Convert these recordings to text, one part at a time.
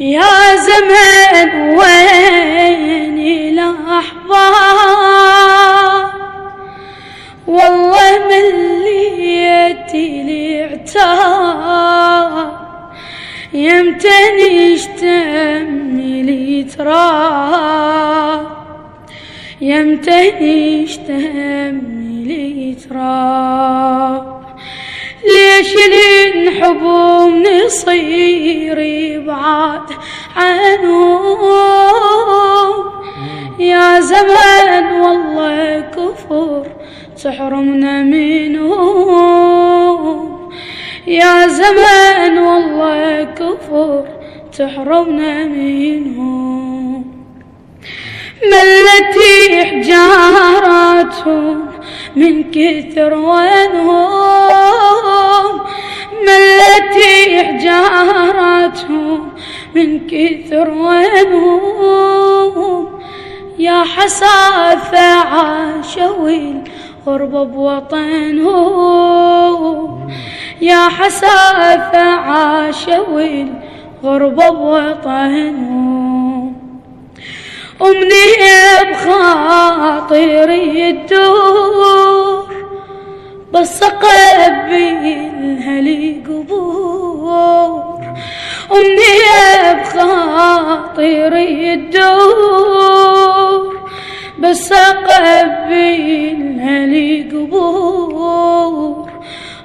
يا زمن وين الأحباب، والله مليتي العتاب، يمتى نشتم لي تراب، يمتى نشتم لي تراب. ليش لنحبهم نصير بعاد عنهم، يا زمان والله كفر تحرمنا منهم، يا زمان والله كفر تحرمنا منهم. ملتي حجاراتهم من كثر وينهم، ملتي حجاراتهم من كثر وينهم. يا حسافة عاشوا الغربة بوطنهم، يا حسافة عاشوا الغربة بوطنهم. أمني بخاطري الدور، بس أقبلها لي قبور. أمني بخاطري الدور، بس أقبلها لي قبور.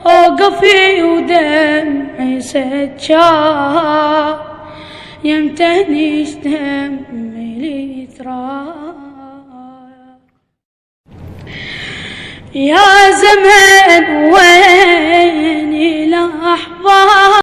أوقفي ودمعي سجار، يمتى نشتم لي تراب. يا زمن وين الأحباب.